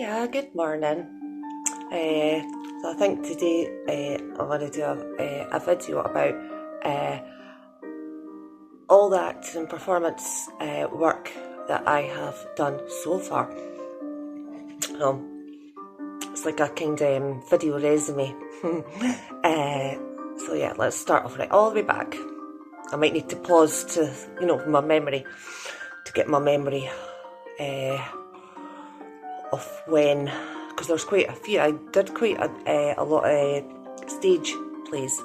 Hiya, good morning. So I think today I'm going to do a video about all the acting and performance work that I have done so far. It's like a kind of video resume. So yeah, let's start off right all the way back. I might need to pause to, my memory, to get my memory of when, because there's quite a few. I did quite a lot of stage plays.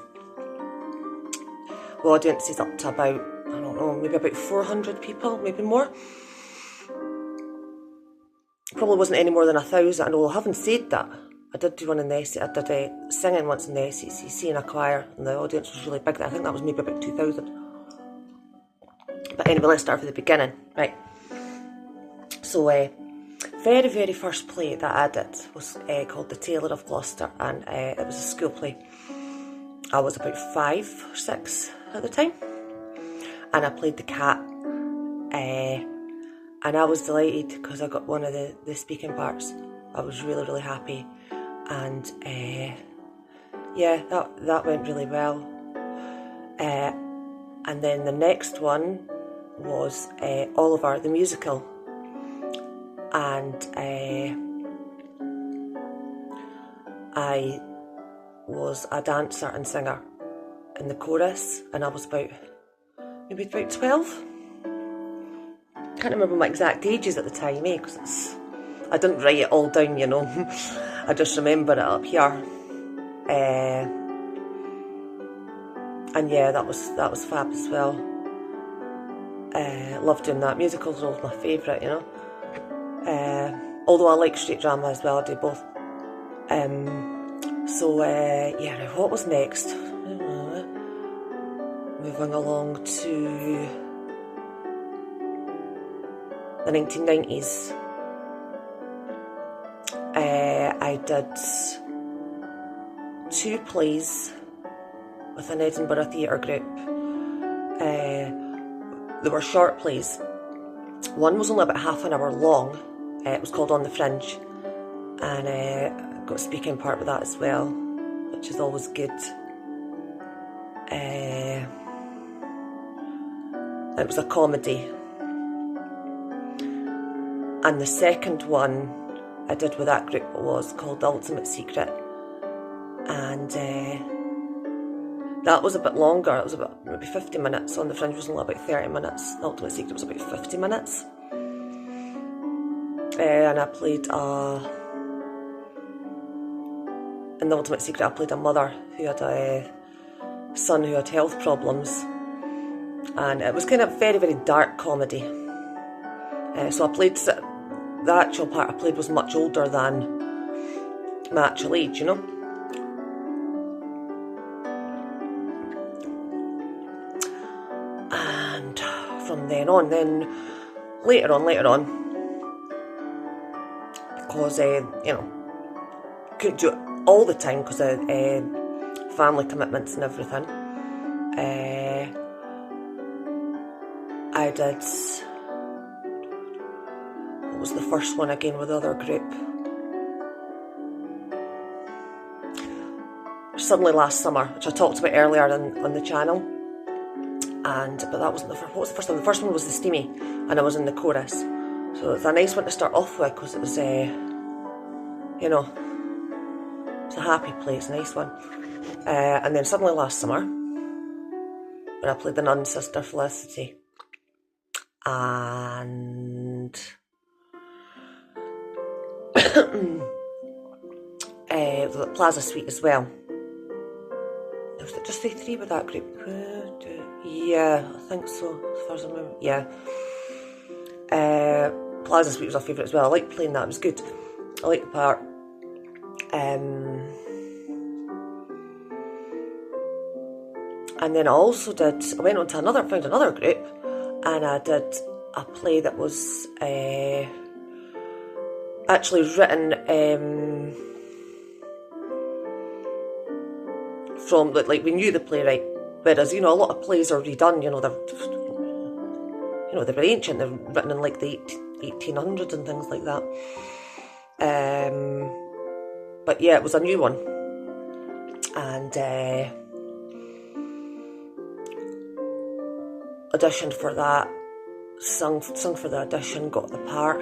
The audience is up to about, I don't know, maybe about 400 people, maybe more. Probably wasn't any more than 1,000. I know, having said that, I did do one in the I did singing once in the SCCC in a choir, and the audience was really big. I think that was maybe about 2,000. But anyway, let's start from the beginning. Right. So, very, very first play that I did was called The Tailor of Gloucester, and it was a school play. I was about 5 or 6 at the time, and I played the cat, and I was delighted because I got one of the speaking parts. I was really, really happy, and yeah, that went really well. And then the next one was Oliver the musical, and I was a dancer and singer in the chorus, and I was maybe about 12. Can't remember my exact ages at the time, because I didn't write it all down, I just remember it up here. And yeah, that was fab as well. Loved doing that. Musicals are always my favourite, although I like straight drama as well. I do both. So yeah, now what was next? Moving along to the 1990s. I did 2 plays with an Edinburgh theatre group. They were short plays. One was only about half an hour long. It was called On the Fringe, and I got a speaking part with that as well, which is always good. It was a comedy. And the second one I did with that group was called The Ultimate Secret, and that was a bit longer. It was about maybe 50 minutes. On the Fringe was only about 30 minutes. The Ultimate Secret was about 50 minutes. And I played in The Ultimate Secret, I played a mother who had a son who had health problems, and it was kind of very, very dark comedy. So I played, the actual part I played was much older than my actual age, And from then on, later on, because, couldn't do it all the time because of family commitments and everything, I did, what was the first one again with the other group? Suddenly Last Summer, which I talked about earlier on the channel. But that wasn't what was the first one? The first one was The Steamy, and I was in the chorus. So it's a nice one to start off with because it was, it's a happy play, it's a nice one. And then Suddenly Last Summer, when I played the nun, Sister Felicity. And the Plaza Suite as well. Was it just the 3 with that group? Yeah, I think so, as far as I remember. Yeah. Plaza Suite was a favourite as well. I liked playing that, it was good. I liked the part. And then I also went on to found another group, and I did a play that was actually written from, like we knew the playwright, whereas, a lot of plays are redone, they're very ancient, they're written in like the 1800s and things like that. But yeah, it was a new one. And auditioned for that, sung for the audition, got the part.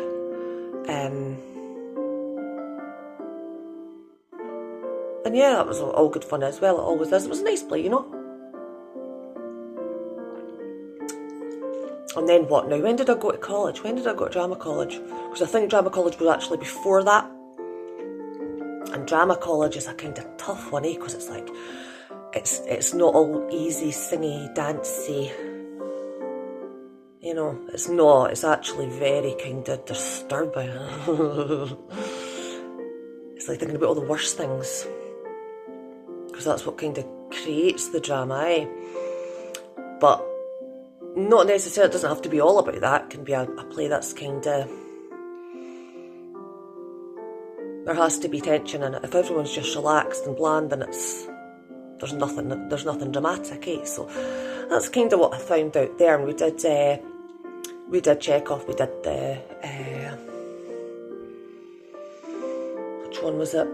And yeah, that was all good fun as well. It always is. It was a nice play, you know. And then what now? When did I go to college? When did I go to drama college? Because I think drama college was actually before that. And drama college is a kind of tough one, because it's like, it's not all easy, singy, dancey. You know, it's not. It's actually very kind of disturbing. It's like thinking about all the worst things. Because that's what kind of creates the drama, eh? But not necessarily, it doesn't have to be all about that. It can be a play that's kind of... There has to be tension in it. If everyone's just relaxed and bland, then there's nothing dramatic, eh? So that's kind of what I found out there. And we did Chekhov, we did the... which one was it?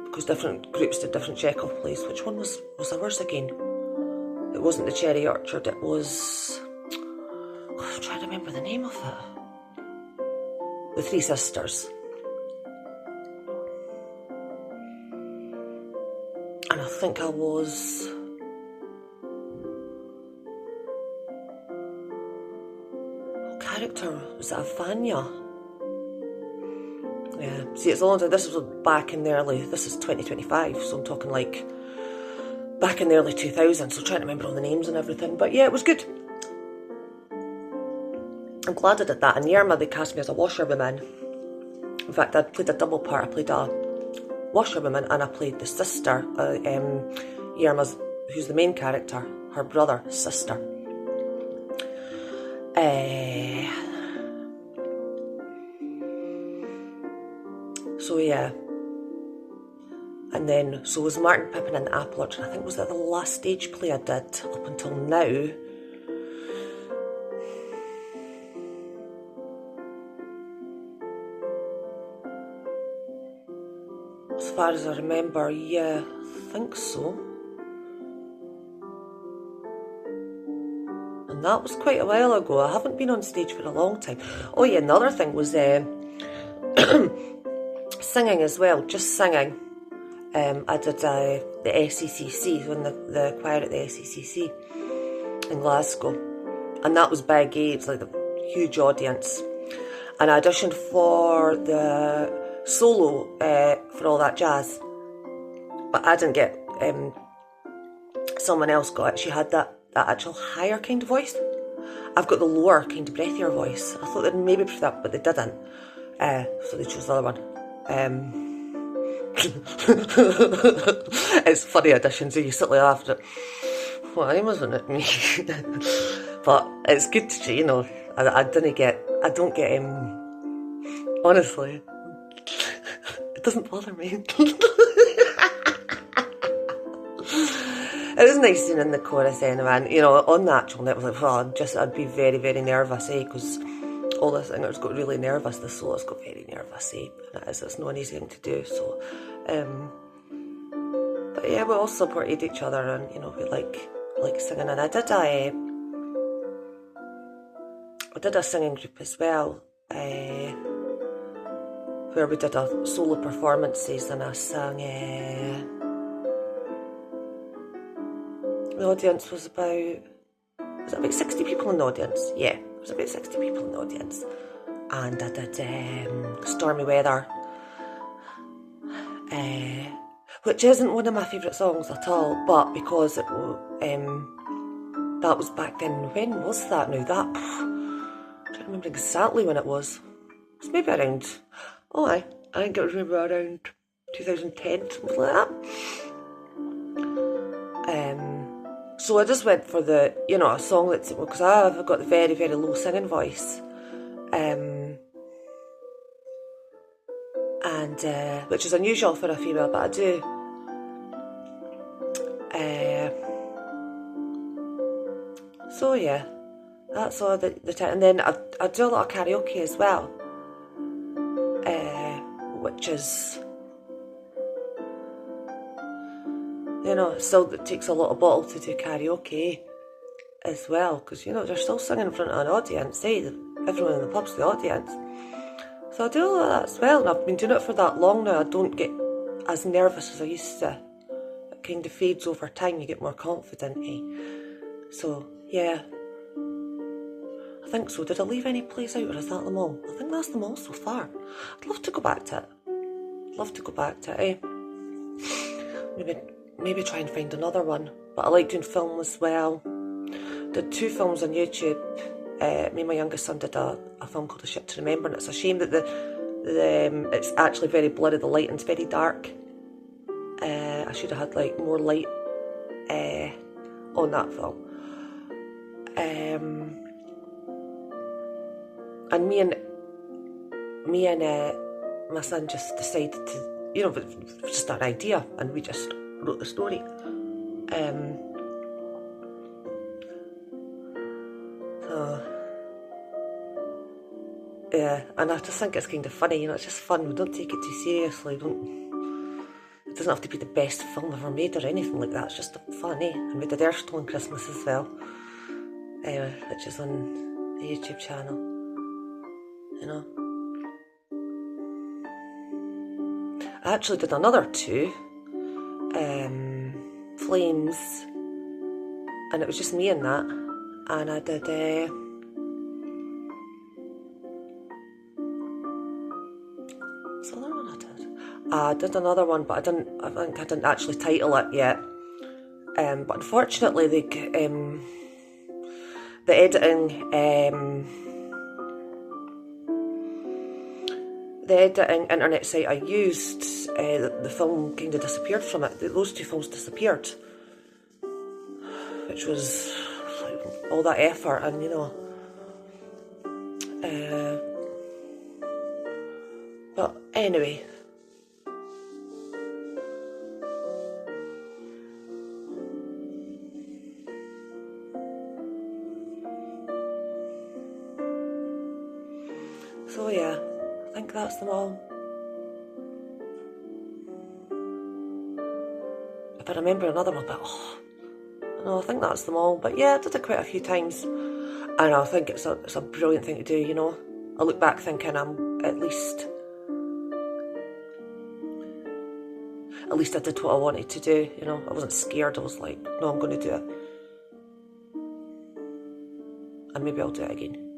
Because different groups did different Chekhov plays. Which one was ours again? It wasn't the Cherry Orchard, it was... I'm trying to remember the name of it. The Three Sisters. And I think I was... What character? Was it Vanya? Yeah. See, it's a long time. This was back in the early... This is 2025, so I'm talking like... back in the early 2000s, so trying to remember all the names and everything. But yeah, it was good. I'm glad I did that. In Yerma, they cast me as a washerwoman. In fact, I played a double part. I played a washerwoman and I played the sister. Yerma's, who's the main character, her brother's sister. So yeah. And then, so was Martin Pippin and the Apple Orchard. I think was that the last stage play I did up until now. As far as I remember, yeah, I think so. And that was quite a while ago. I haven't been on stage for a long time. Oh yeah, another thing was singing as well, just singing. I did the SECC, when the choir at the SECC in Glasgow. And that was big, eh? It was like a huge audience. And I auditioned for the solo for All That Jazz. But I didn't get... someone else got it. She had that actual higher kind of voice. I've got the lower kind of breathier voice. I thought they'd maybe prefer that, but they didn't. So they chose the other one. It's funny auditions, you sit like after it. Why wasn't it me? But it's good to, you know, I don't get, honestly, it doesn't bother me. It was nice being in the chorus anyway, and you know, on the actual night, I was like, well, I'd be very, very nervous, because all the singers got really nervous, the soloists got very nervous, and it's not an easy thing to do, so, but yeah, we all supported each other, and, you know, we like singing, and I did a singing group as well, where we did a solo performances, and I sang, the audience was about 60 people in the audience? Yeah, it was about 60 people in the audience. And I did Stormy Weather, which isn't one of my favourite songs at all, but because it that was back in, when was that now? I don't remember exactly when it was. It was maybe around, I think it was maybe around 2010, something like that. So I just went for the, you know, a song that's, because I've got the very, very low singing voice. And which is unusual for a female, but I do. So yeah, that's all the time. And then I do a lot of karaoke as well. which is, you know, it takes a lot of bottle to do karaoke as well, because, you know, they're still singing in front of an audience, eh? Everyone in the pub's the audience. So I do all of that as well, and I've been doing it for that long now. I don't get as nervous as I used to. It kind of fades over time, you get more confident, eh? So, yeah. I think so. Did I leave any place out, or is that them all? I think that's them all so far. I'd love to go back to it. Love to go back to it, eh? Maybe try and find another one. But I like doing film as well. Did 2 films on YouTube. Me and my youngest son did a film called A Ship to Remember, and it's a shame that it's actually very blurry, the lighting's very dark. I should have had like more light on that film. And me and my son just decided to, you know, it was just an idea, and we just wrote the story. Yeah, and I just think it's kind of funny, you know, it's just fun. We don't take it too seriously. It doesn't have to be the best film ever made or anything like that. It's just fun, eh? And we did Airstone Christmas as well, which is on the YouTube channel, you know. I actually did another 2, Flames, and it was just me in that, and I did I did another one, but I think I didn't actually title it yet. But unfortunately, the editing internet site I used, the film kind of disappeared from it. Those 2 films disappeared, which was like all that effort, and you know. But anyway. So yeah, I think that's them all. If I remember another one, but no, I think that's them all. But yeah, I did it quite a few times, and I think it's a brilliant thing to do, you know. I look back thinking at least I did what I wanted to do, you know. I wasn't scared. I was like, no, I'm going to do it, and maybe I'll do it again.